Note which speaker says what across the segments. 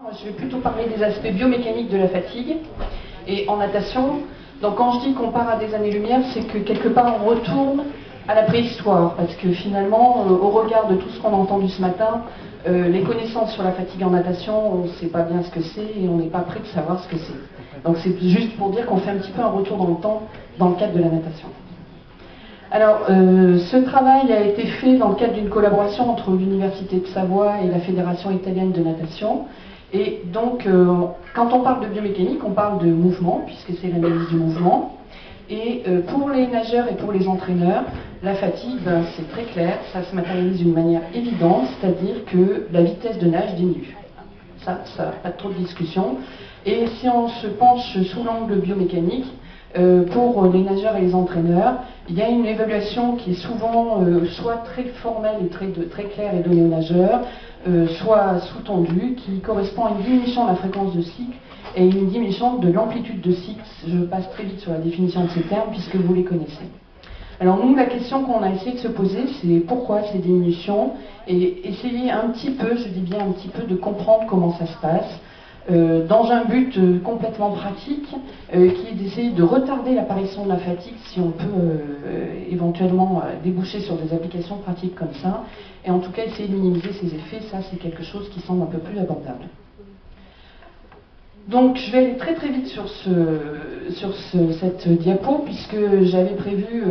Speaker 1: Moi, je vais plutôt parler des aspects biomécaniques de la fatigue. Et en natation, donc quand je dis qu'on part à des années-lumière, c'est que quelque part on retourne à la préhistoire. Parce que finalement, au regard de tout ce qu'on a entendu ce matin, les connaissances sur la fatigue en natation, on ne sait pas bien ce que c'est et on n'est pas prêt de savoir ce que c'est. Donc c'est juste pour dire qu'on fait un petit peu un retour dans le temps dans le cadre de la natation. Alors, ce travail a été fait dans le cadre d'une collaboration entre l'Université de Savoie et la Fédération italienne de natation. Et donc, quand on parle de biomécanique, on parle de mouvement, puisque c'est l'analyse du mouvement. Et pour les nageurs et pour les entraîneurs, la fatigue, c'est très clair, ça se matérialise d'une manière évidente, c'est-à-dire que la vitesse de nage diminue. Ça, pas trop de discussion. Et si on se penche sous l'angle biomécanique, pour les nageurs et les entraîneurs, il y a une évaluation qui est souvent soit très formelle et très claire et donnée aux nageurs, soit sous-tendue, qui correspond à une diminution de la fréquence de cycle et une diminution de l'amplitude de cycle. Je passe très vite sur la définition de ces termes puisque vous les connaissez. Alors nous, la question qu'on a essayé de se poser, c'est pourquoi ces diminutions et essayer un petit peu, je dis bien un petit peu, de comprendre comment ça se passe. Dans un but complètement pratique, qui est d'essayer de retarder l'apparition de la fatigue, si on peut éventuellement déboucher sur des applications pratiques comme ça, et en tout cas essayer de minimiser ses effets, ça c'est quelque chose qui semble un peu plus abordable. Donc je vais aller très très vite sur cette diapo, puisque j'avais prévu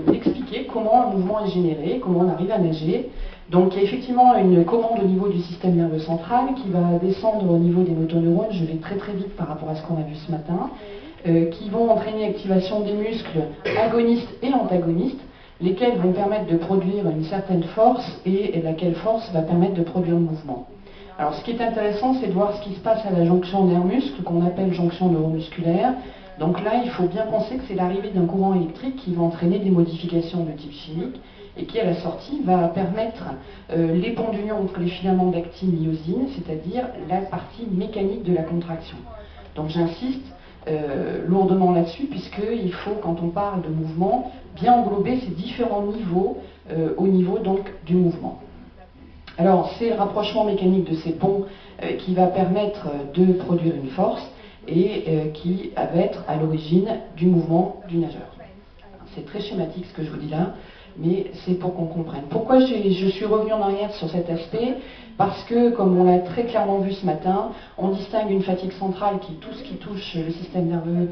Speaker 1: d'expliquer comment un mouvement est généré, comment on arrive à nager. Donc il y a effectivement une commande au niveau du système nerveux central qui va descendre au niveau des motoneurones, je vais très très vite par rapport à ce qu'on a vu ce matin, qui vont entraîner l'activation des muscles agonistes et antagonistes, lesquels vont permettre de produire une certaine force et laquelle force va permettre de produire le mouvement. Alors ce qui est intéressant, c'est de voir ce qui se passe à la jonction nerf-muscle, qu'on appelle jonction neuromusculaire. Donc là, il faut bien penser que c'est l'arrivée d'un courant électrique qui va entraîner des modifications de type chimique et qui, à la sortie, va permettre l'épandunion entre les filaments d'actine-myosine, c'est-à-dire la partie mécanique de la contraction. Donc j'insiste lourdement là-dessus, puisqu'il faut, quand on parle de mouvement, bien englober ces différents niveaux au niveau donc du mouvement. Alors, c'est le rapprochement mécanique de ces ponts qui va permettre de produire une force et qui va être à l'origine du mouvement du nageur. C'est très schématique ce que je vous dis là, mais c'est pour qu'on comprenne. Pourquoi je suis revenu en arrière sur cet aspect? Parce que, comme on l'a très clairement vu ce matin, on distingue une fatigue centrale qui est tout ce qui touche le système nerveux,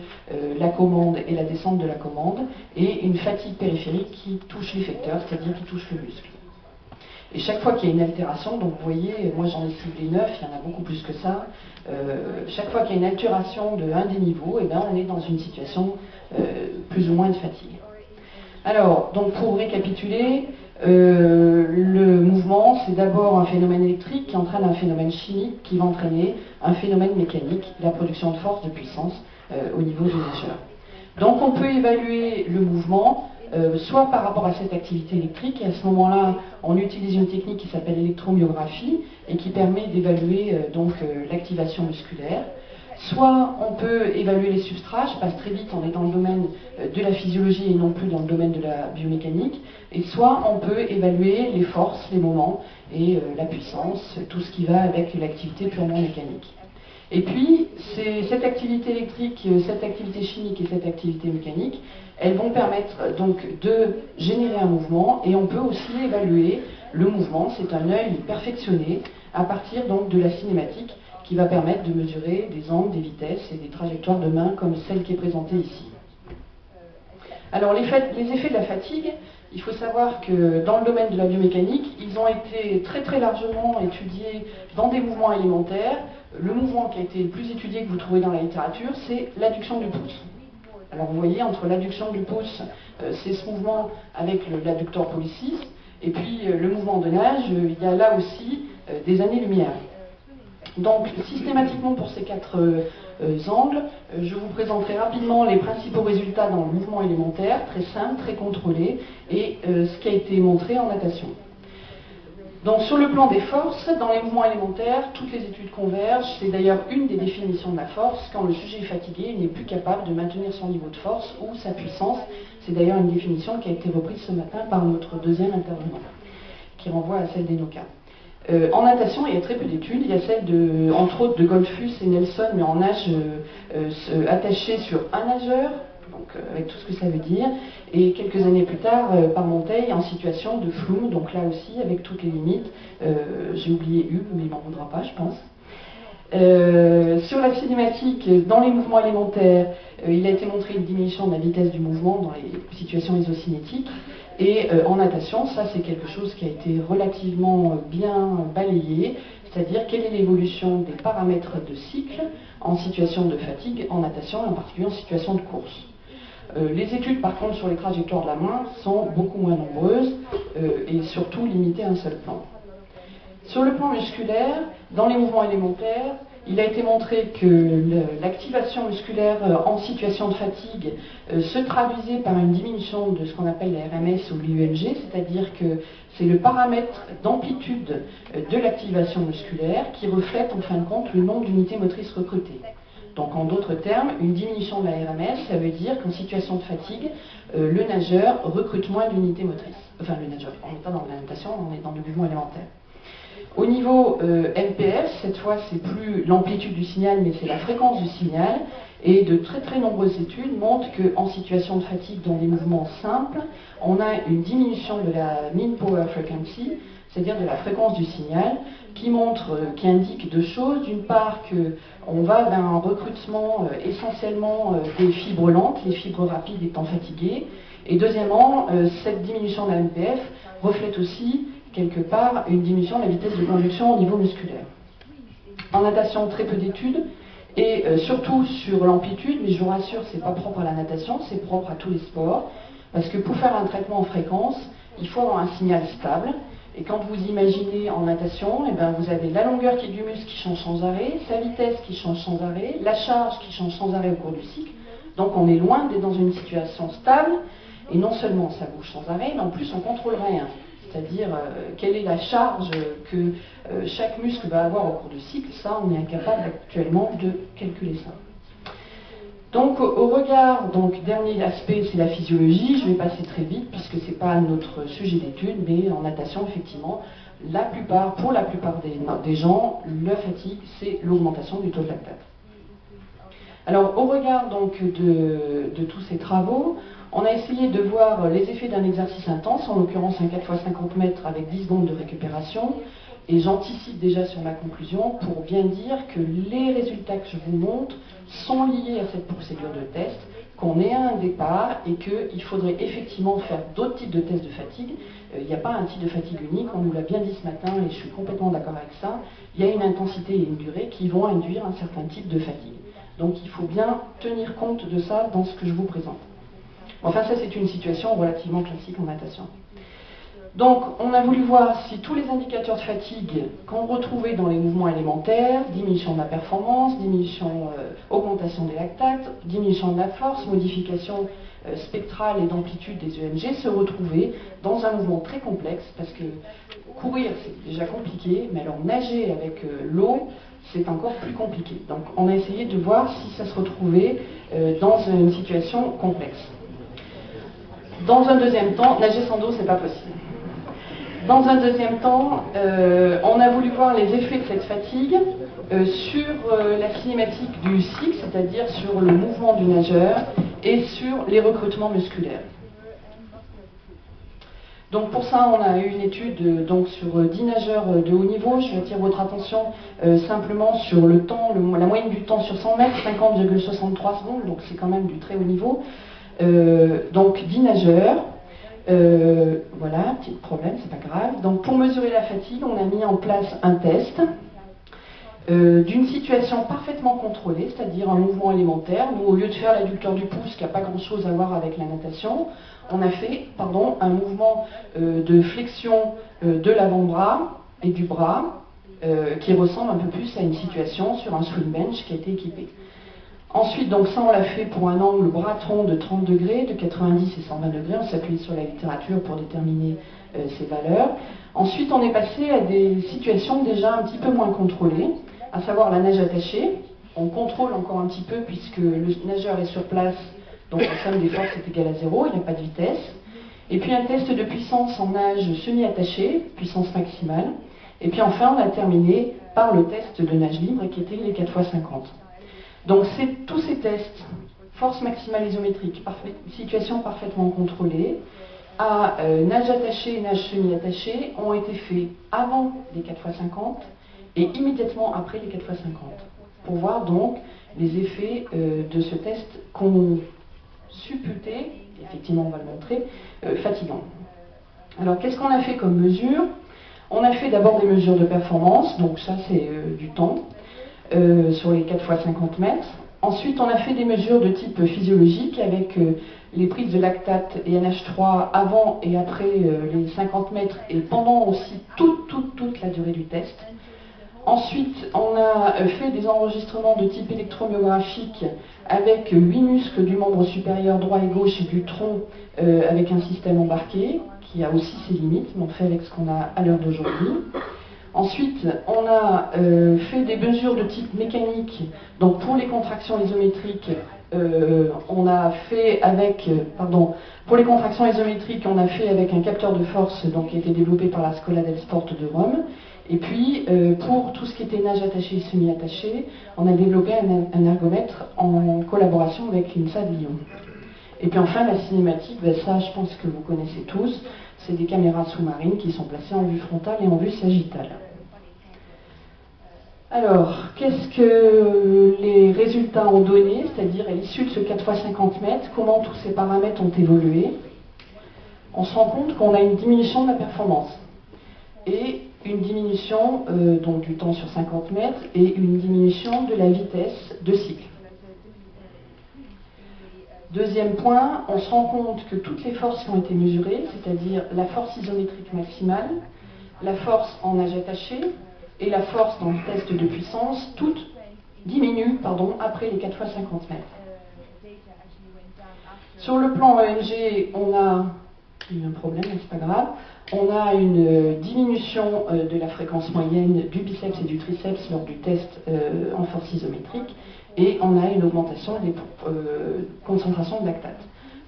Speaker 1: la commande et la descente de la commande, et une fatigue périphérique qui touche l'effecteur, c'est-à-dire qui touche le muscle. Et chaque fois qu'il y a une altération, donc vous voyez, moi j'en ai ciblé 9, il y en a beaucoup plus que ça, chaque fois qu'il y a une altération de un des niveaux, eh bien, on est dans une situation plus ou moins de fatigue. Alors, donc pour récapituler, le mouvement, c'est d'abord un phénomène électrique qui entraîne un phénomène chimique qui va entraîner un phénomène mécanique, la production de force, de puissance au niveau du nageur. Donc on peut évaluer le mouvement soit par rapport à cette activité électrique, et à ce moment-là, on utilise une technique qui s'appelle l'électromyographie et qui permet d'évaluer l'activation musculaire. Soit on peut évaluer les substrats, je passe très vite, on est dans le domaine de la physiologie et non plus dans le domaine de la biomécanique, et soit on peut évaluer les forces, les moments et la puissance, tout ce qui va avec l'activité purement mécanique. Et puis, cette activité électrique, cette activité chimique et cette activité mécanique, elles vont permettre donc de générer un mouvement, et on peut aussi évaluer le mouvement, c'est un œil perfectionné à partir donc de la cinématique qui va permettre de mesurer des angles, des vitesses et des trajectoires de main comme celle qui est présentée ici. Alors les effets de la fatigue, il faut savoir que dans le domaine de la biomécanique, ils ont été très très largement étudiés dans des mouvements élémentaires. Le mouvement qui a été le plus étudié que vous trouvez dans la littérature, c'est l'adduction du pouce. Alors vous voyez, entre l'adduction du pouce, c'est ce mouvement avec l'adducteur pollicis, et puis le mouvement de nage, il y a là aussi des années-lumière. Donc systématiquement pour ces quatre angles, je vous présenterai rapidement les principaux résultats dans le mouvement élémentaire, très simple, très contrôlé, et ce qui a été montré en natation. Donc sur le plan des forces, dans les mouvements élémentaires, toutes les études convergent. C'est d'ailleurs une des définitions de la force. Quand le sujet est fatigué, il n'est plus capable de maintenir son niveau de force ou sa puissance. C'est d'ailleurs une définition qui a été reprise ce matin par notre deuxième intervenant, qui renvoie à celle d'Enoka. En natation, il y a très peu d'études. Il y a celle, entre autres, de Goldfuss et Nelson, mais en nage attaché sur un nageur, donc avec tout ce que ça veut dire, et quelques années plus tard, par Monteil, en situation de flou, donc là aussi, avec toutes les limites. J'ai oublié Hugues, mais il m'en voudra pas, je pense. Sur la cinématique, dans les mouvements élémentaires, il a été montré une diminution de la vitesse du mouvement dans les situations isocinétiques. Et en natation, ça c'est quelque chose qui a été relativement bien balayé, c'est-à-dire quelle est l'évolution des paramètres de cycle en situation de fatigue en natation, et en particulier en situation de course. Les études par contre sur les trajectoires de la main sont beaucoup moins nombreuses et surtout limitées à un seul plan. Sur le plan musculaire, dans les mouvements élémentaires, il a été montré que l'activation musculaire en situation de fatigue se traduisait par une diminution de ce qu'on appelle la RMS ou l'UMG, c'est-à-dire que c'est le paramètre d'amplitude de l'activation musculaire qui reflète en fin de compte le nombre d'unités motrices recrutées. Donc en d'autres termes, une diminution de la RMS, ça veut dire qu'en situation de fatigue, le nageur recrute moins d'unités motrices. Enfin le nageur, on n'est pas dans la natation, on est dans le mouvement élémentaire. Au niveau MPS, cette fois c'est plus l'amplitude du signal, mais c'est la fréquence du signal. Et de très très nombreuses études montrent qu'en situation de fatigue dans des mouvements simples, on a une diminution de la mean power frequency, c'est-à-dire de la fréquence du signal, qui indique deux choses. D'une part qu'on va vers un recrutement essentiellement des fibres lentes, les fibres rapides étant fatiguées. Et deuxièmement, cette diminution de la MPF reflète aussi quelque part une diminution de la vitesse de conduction au niveau musculaire. En natation, très peu d'études, et surtout sur l'amplitude, mais je vous rassure, c'est pas propre à la natation, c'est propre à tous les sports, parce que pour faire un traitement en fréquence, il faut avoir un signal stable, et quand vous imaginez en natation, eh bien, vous avez la longueur du muscle qui change sans arrêt, sa vitesse qui change sans arrêt, la charge qui change sans arrêt au cours du cycle, donc on est loin d'être dans une situation stable, et non seulement ça bouge sans arrêt, mais en plus on contrôle rien. C'est-à-dire quelle est la charge que chaque muscle va avoir au cours du cycle, ça on est incapable actuellement de calculer ça. Donc au regard, dernier aspect c'est la physiologie, je vais passer très vite puisque ce n'est pas notre sujet d'étude, mais en natation effectivement, pour la plupart des gens, la fatigue c'est l'augmentation du taux de lactate. Alors au regard de tous ces travaux, on a essayé de voir les effets d'un exercice intense, en l'occurrence un 4x50 mètres avec 10 secondes de récupération, et j'anticipe déjà sur ma conclusion pour bien dire que les résultats que je vous montre sont liés à cette procédure de test, qu'on est à un départ et qu'il faudrait effectivement faire d'autres types de tests de fatigue. Il n'y a pas un type de fatigue unique, on nous l'a bien dit ce matin et je suis complètement d'accord avec ça. Il y a une intensité et une durée qui vont induire un certain type de fatigue. Donc il faut bien tenir compte de ça dans ce que je vous présente. Enfin, ça c'est une situation relativement classique en natation. Donc, on a voulu voir si tous les indicateurs de fatigue qu'on retrouvait dans les mouvements élémentaires, diminution de la performance, augmentation des lactates, diminution de la force, modification spectrale et d'amplitude des EMG, se retrouvaient dans un mouvement très complexe, parce que courir c'est déjà compliqué, mais alors nager avec l'eau, c'est encore plus compliqué. Donc, on a essayé de voir si ça se retrouvait dans une situation complexe. Dans un deuxième temps, nager sans eau, c'est pas possible. Dans un deuxième temps, on a voulu voir les effets de cette fatigue sur la cinématique du cycle, c'est-à-dire sur le mouvement du nageur et sur les recrutements musculaires. Donc pour ça, on a eu une étude sur 10 nageurs de haut niveau. Je vais attirer votre attention simplement sur le temps, la moyenne du temps sur 100 mètres, 50,63 secondes, donc c'est quand même du très haut niveau. Donc 10 nageurs, voilà, petit problème, c'est pas grave. Donc pour mesurer la fatigue, on a mis en place un test d'une situation parfaitement contrôlée, c'est-à-dire un mouvement élémentaire. Nous, au lieu de faire l'adducteur du pouce, qui n'a pas grand-chose à voir avec la natation, on a fait un mouvement de flexion de l'avant-bras et du bras qui ressemble un peu plus à une situation sur un swing bench qui a été équipé. Ensuite, donc ça on l'a fait pour un angle bras-tronc de 30 degrés, de 90 et 120 degrés, on s'appuie sur la littérature pour déterminer ces valeurs. Ensuite, on est passé à des situations déjà un petit peu moins contrôlées, à savoir la nage attachée. On contrôle encore un petit peu puisque le nageur est sur place, donc la somme des forces est égale à 0, il n'y a pas de vitesse. Et puis un test de puissance en nage semi-attaché, puissance maximale. Et puis enfin, on a terminé par le test de nage libre qui était les 4x50. Donc tous ces tests, force maximale isométrique, situation parfaitement contrôlée, à nage attaché et nage semi-attaché, ont été faits avant les 4x50 et immédiatement après les 4x50, pour voir donc les effets de ce test qu'on supputait, effectivement on va le montrer, fatigant. Alors qu'est-ce qu'on a fait comme mesure? On a fait d'abord des mesures de performance, donc ça c'est du temps, sur les 4x50 mètres. Ensuite, on a fait des mesures de type physiologique avec les prises de lactate et NH3 avant et après les 50 mètres et pendant aussi toute la durée du test. Ensuite, on a fait des enregistrements de type électromyographique avec 8 muscles du membre supérieur droit et gauche et du tronc avec un système embarqué qui a aussi ses limites, mais on fait avec ce qu'on a à l'heure d'aujourd'hui. Ensuite, on a fait des mesures de type mécanique. Donc pour les contractions isométriques, on a fait avec, pour les contractions isométriques, on a fait avec un capteur de force donc, qui a été développé par la Scuola del Sport de Rome. Et puis, pour tout ce qui était nage attaché et semi-attaché, on a développé un ergomètre en collaboration avec l'INSA de Lyon. Et puis enfin, la cinématique, ben ça je pense que vous connaissez tous, c'est des caméras sous-marines qui sont placées en vue frontale et en vue sagittale. Alors, qu'est-ce que les résultats ont donné, c'est-à-dire à l'issue de ce 4x50 mètres, comment tous ces paramètres ont évolué? On se rend compte qu'on a une diminution de la performance et une diminution donc du temps sur 50 mètres et une diminution de la vitesse de cycle. Deuxième point, on se rend compte que toutes les forces qui ont été mesurées, c'est-à-dire la force isométrique maximale, la force en nage attaché et la force dans le test de puissance, toutes diminuent après les 4x50 mètres. Sur le plan EMG, on a eu un problème, mais c'est pas grave. On a une diminution de la fréquence moyenne du biceps et du triceps lors du test en force isométrique et on a une augmentation des concentrations de lactate.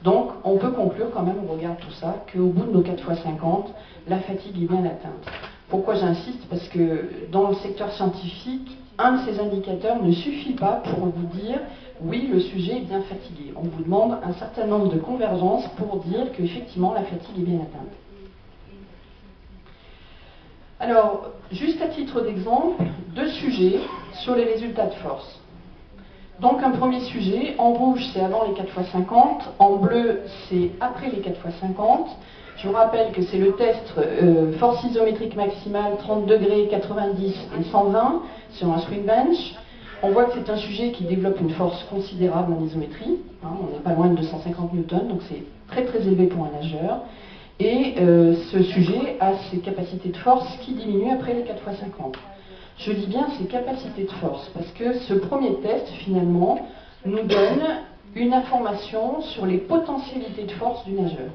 Speaker 1: Donc on peut conclure quand même, on regarde tout ça, qu'au bout de nos 4x50, la fatigue est bien atteinte. Pourquoi j'insiste? Parce que dans le secteur scientifique, un de ces indicateurs ne suffit pas pour vous dire oui, le sujet est bien fatigué. On vous demande un certain nombre de convergences pour dire qu'effectivement la fatigue est bien atteinte. Alors, juste à titre d'exemple, deux sujets sur les résultats de force. Donc un premier sujet, en rouge c'est avant les 4x50, en bleu c'est après les 4x50. Je vous rappelle que c'est le test force isométrique maximale 30 degrés, 90 et 120 sur un swing bench. On voit que c'est un sujet qui développe une force considérable en isométrie. On n'est pas loin de 250 newtons, donc c'est très très élevé pour un nageur. Et ce sujet a ses capacités de force qui diminuent après les 4x50. Je dis bien ses capacités de force, parce que ce premier test, finalement, nous donne une information sur les potentialités de force du nageur.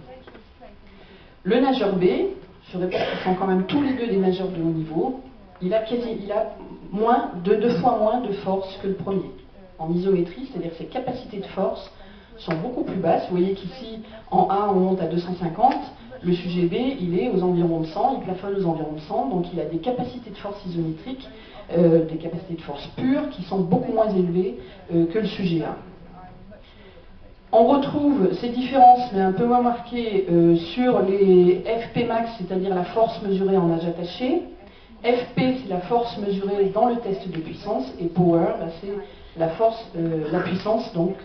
Speaker 1: Le nageur B, je répète qu'ils sont quand même tous les deux des nageurs de haut niveau, il a deux fois moins de force que le premier. En isométrie, c'est-à-dire que ses capacités de force sont beaucoup plus basses. Vous voyez qu'ici, en A, on monte à 250. Le sujet B, il est aux environs de 100, il plafonne aux environs de 100, donc il a des capacités de force isométriques, des capacités de force pures qui sont beaucoup moins élevées que le sujet A. On retrouve ces différences, mais un peu moins marquées, sur les FP max, c'est-à-dire la force mesurée en nage attaché. FP, c'est la force mesurée dans le test de puissance, et Power, c'est la force, la puissance, donc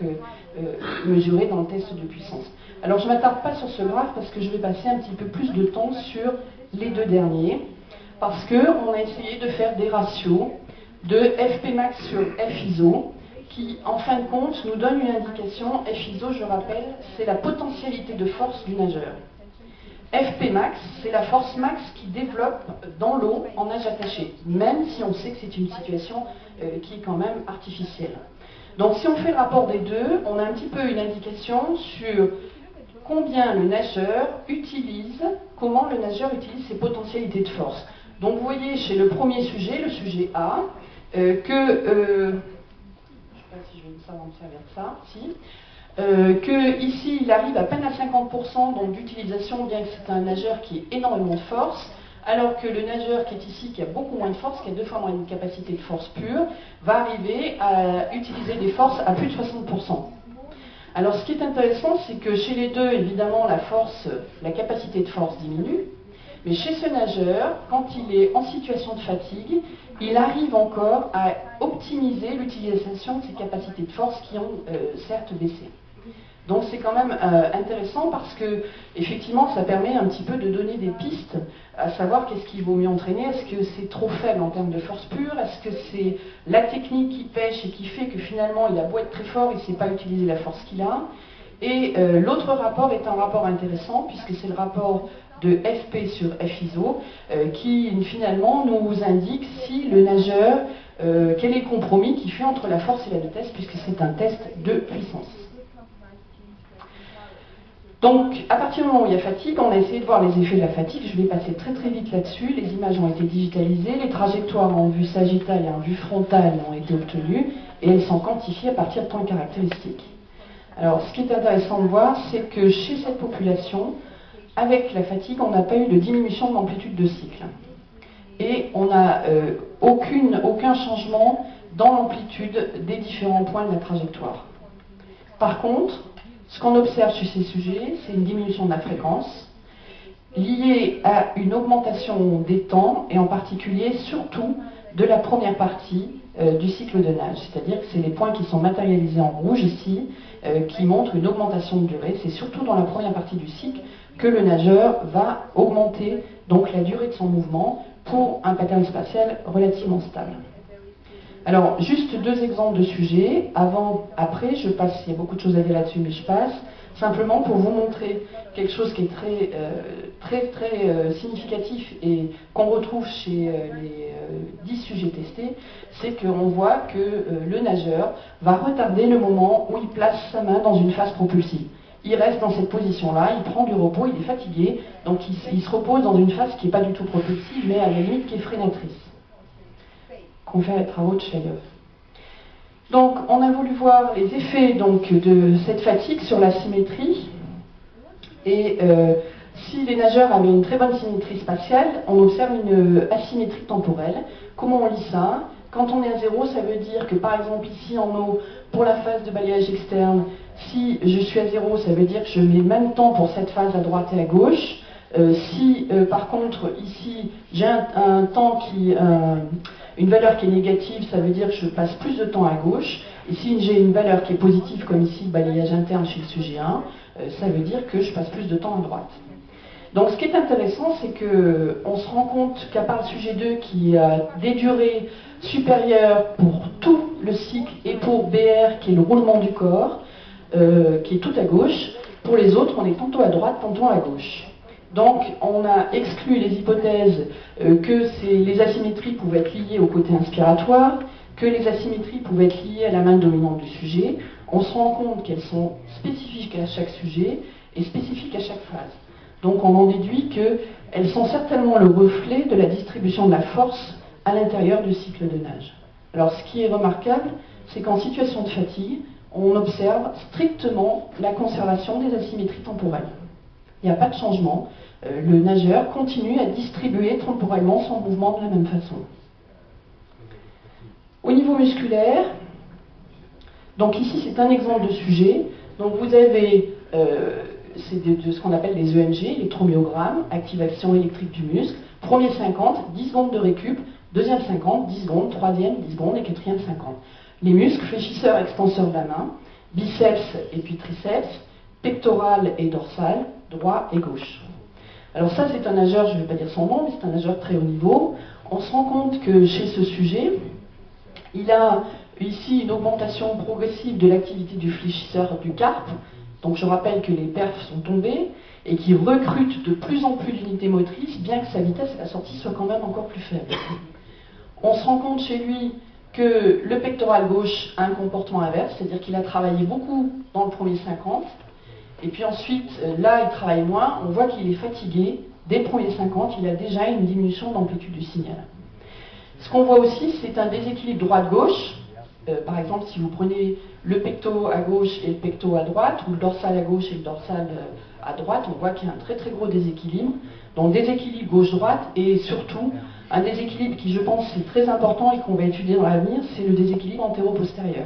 Speaker 1: mesurée dans le test de puissance. Alors je ne m'attarde pas sur ce graphe parce que je vais passer un petit peu plus de temps sur les deux derniers, parce qu'on a essayé de faire des ratios de FP max sur F iso, qui en fin de compte nous donne une indication. F iso, je rappelle, c'est la potentialité de force du nageur. FP max, c'est la force max qui développe dans l'eau en nage attaché, même si on sait que c'est une situation qui est quand même artificielle. Donc si on fait le rapport des deux, on a un petit peu une indication sur combien le nageur utilise, comment le nageur utilise ses potentialités de force. Donc vous voyez chez le premier sujet, le sujet A, je ne sais pas si je vais savoir me servir de ça, si. Que ici il arrive à peine à 50% d'utilisation, bien que c'est un nageur qui ait énormément de force. alors que le nageur qui est ici, qui a beaucoup moins de force, qui a 2 fois moins de capacité de force pure, va arriver à utiliser des forces à plus de 60%. Alors ce qui est intéressant, c'est que chez les deux, évidemment, la capacité de force diminue, mais chez ce nageur, quand il est en situation de fatigue, il arrive encore à optimiser l'utilisation de ses capacités de force qui ont certes baissé. Donc c'est quand même intéressant parce que effectivement ça permet un petit peu de donner des pistes à savoir qu'est-ce qu'il vaut mieux entraîner. Est-ce que c'est trop faible en termes de force pure? Est-ce que c'est la technique qui pêche et qui fait que finalement il a beau être très fort, il ne sait pas utiliser la force qu'il a? Et l'autre rapport est un rapport intéressant puisque c'est le rapport de FP sur FISO qui finalement nous indique si le nageur, quel est le compromis qu'il fait entre la force et la vitesse puisque c'est un test de puissance. Donc, à partir du moment où il y a fatigue, on a essayé de voir les effets de la fatigue. Je vais passer très très vite là-dessus. Les images ont été digitalisées, les trajectoires en vue sagittale et en vue frontale ont été obtenues, et elles sont quantifiées à partir de points caractéristiques. Alors, ce qui est intéressant de voir, c'est que chez cette population, avec la fatigue, on n'a pas eu de diminution de l'amplitude de cycle. Et on n'a aucun changement dans l'amplitude des différents points de la trajectoire. Par contre, ce qu'on observe chez ces sujets, c'est une diminution de la fréquence liée à une augmentation des temps et en particulier surtout de la première partie du cycle de nage. C'est-à-dire que c'est les points qui sont matérialisés en rouge ici qui montrent une augmentation de durée. C'est surtout dans la première partie du cycle que le nageur va augmenter donc la durée de son mouvement pour un pattern spatial relativement stable. Alors, juste 2 exemples de sujets. Avant, après, je passe, il y a beaucoup de choses à dire là-dessus, mais je passe. Simplement pour vous montrer quelque chose qui est très significatif et qu'on retrouve chez les 10 sujets testés, c'est qu'on voit que le nageur va retarder le moment où il place sa main dans une phase propulsive. Il reste dans cette position-là, il prend du repos, il est fatigué, donc il se repose dans une phase qui n'est pas du tout propulsive, mais à la limite qui est freinatrice. Qu'on fait les travaux de Chaillot. Donc, on a voulu voir les effets donc, de cette fatigue sur la symétrie. Et si les nageurs avaient une très bonne symétrie spatiale, on observe une asymétrie temporelle. Comment on lit ça? Quand on est à 0, ça veut dire que, par exemple, ici en eau, pour la phase de balayage externe, si je suis à 0, ça veut dire que je mets le même temps pour cette phase à droite et à gauche. Par contre, ici, j'ai un temps une valeur qui est négative, ça veut dire que je passe plus de temps à gauche. Et si j'ai une valeur qui est positive, comme ici, le balayage interne chez le sujet 1, ça veut dire que je passe plus de temps à droite. Donc ce qui est intéressant, c'est qu'on se rend compte qu'à part le sujet 2 qui a des durées supérieures pour tout le cycle et pour BR qui est le roulement du corps, qui est tout à gauche, pour les autres on est tantôt à droite, tantôt à gauche. Donc on a exclu les hypothèses que les asymétries pouvaient être liées au côté inspiratoire, que les asymétries pouvaient être liées à la main dominante du sujet. On se rend compte qu'elles sont spécifiques à chaque sujet et spécifiques à chaque phase. Donc on en déduit qu'elles sont certainement le reflet de la distribution de la force à l'intérieur du cycle de nage. Alors ce qui est remarquable, c'est qu'en situation de fatigue, on observe strictement la conservation des asymétries temporelles. Il n'y a pas de changement. Le nageur continue à distribuer temporellement son mouvement de la même façon. Au niveau musculaire, donc ici c'est un exemple de sujet. Donc vous avez c'est de ce qu'on appelle les EMG, électromyogrammes, activation électrique du muscle. Premier 50, 10 secondes de récup. Deuxième 50, 10 secondes. Troisième, 10 secondes. Et quatrième 50. Les muscles fléchisseurs, extenseurs de la main, biceps et puis triceps, pectoral et dorsal, droit et gauche. Alors ça c'est un nageur, je ne vais pas dire son nom, mais c'est un nageur très haut niveau. On se rend compte que chez ce sujet, il a ici une augmentation progressive de l'activité du fléchisseur du carpe. Donc je rappelle que les perfs sont tombés et qu'il recrute de plus en plus d'unités motrices, bien que sa vitesse à la sortie soit quand même encore plus faible. On se rend compte chez lui que le pectoral gauche a un comportement inverse, c'est-à-dire qu'il a travaillé beaucoup dans le premier 50, et puis ensuite, là, il travaille moins, on voit qu'il est fatigué. Dès le premier 50, il a déjà une diminution d'amplitude du signal. Ce qu'on voit aussi, c'est un déséquilibre droite-gauche, Par exemple, si vous prenez le pecto à gauche et le pecto à droite, ou le dorsal à gauche et le dorsal à droite, on voit qu'il y a un très très gros déséquilibre. Donc déséquilibre gauche-droite, et surtout un déséquilibre qui, je pense, est très important et qu'on va étudier dans l'avenir, c'est le déséquilibre antéro-postérieur.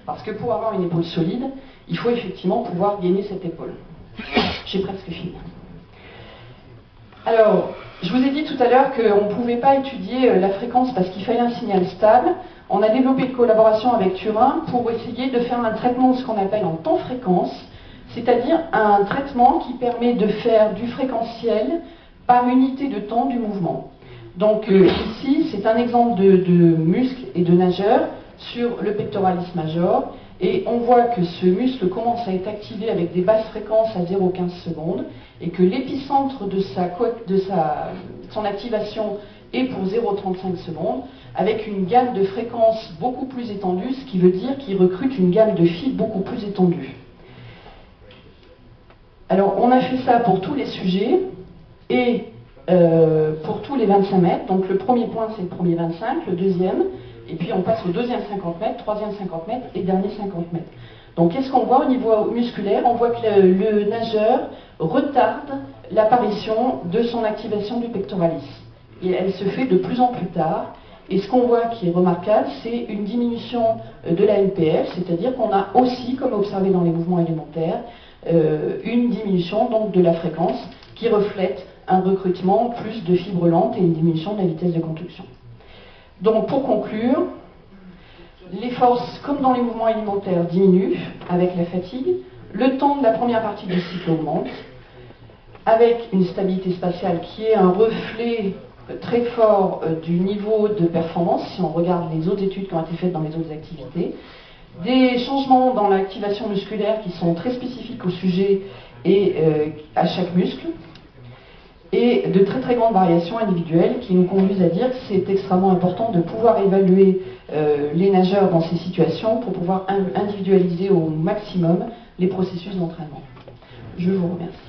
Speaker 1: Parce que pour avoir une épaule solide, il faut effectivement pouvoir gainer cette épaule. J'ai presque fini. Alors, je vous ai dit tout à l'heure qu'on ne pouvait pas étudier la fréquence parce qu'il fallait un signal stable. On a développé une collaboration avec Turin pour essayer de faire un traitement de ce qu'on appelle en temps-fréquence, c'est-à-dire un traitement qui permet de faire du fréquentiel par unité de temps du mouvement. Donc ici, c'est un exemple de muscle et de nageur sur le pectoralis major, et on voit que ce muscle commence à être activé avec des basses fréquences à 0,15 secondes, et que l'épicentre de son activation est pour 0,35 secondes, avec une gamme de fréquences beaucoup plus étendue, ce qui veut dire qu'il recrute une gamme de fibres beaucoup plus étendue. Alors, on a fait ça pour tous les sujets, et pour tous les 25 mètres. Donc le premier point, c'est le premier 25, le deuxième, et puis on passe au deuxième 50 mètres, troisième 50 mètres et dernier 50 mètres. Donc qu'est-ce qu'on voit au niveau musculaire? On voit que le nageur retarde l'apparition de son activation du pectoralis. Et elle se fait de plus en plus tard. Et ce qu'on voit qui est remarquable, c'est une diminution de la NPF, c'est-à-dire qu'on a aussi, comme observé dans les mouvements élémentaires, une diminution donc de la fréquence qui reflète un recrutement plus de fibres lentes et une diminution de la vitesse de conduction. Donc pour conclure, les forces, comme dans les mouvements alimentaires, diminuent avec la fatigue, le temps de la première partie du cycle augmente, avec une stabilité spatiale qui est un reflet très fort du niveau de performance, si on regarde les autres études qui ont été faites dans les autres activités, des changements dans l'activation musculaire qui sont très spécifiques au sujet et à chaque muscle, et de très très grandes variations individuelles qui nous conduisent à dire que c'est extrêmement important de pouvoir évaluer les nageurs dans ces situations pour pouvoir individualiser au maximum les processus d'entraînement. Je vous remercie.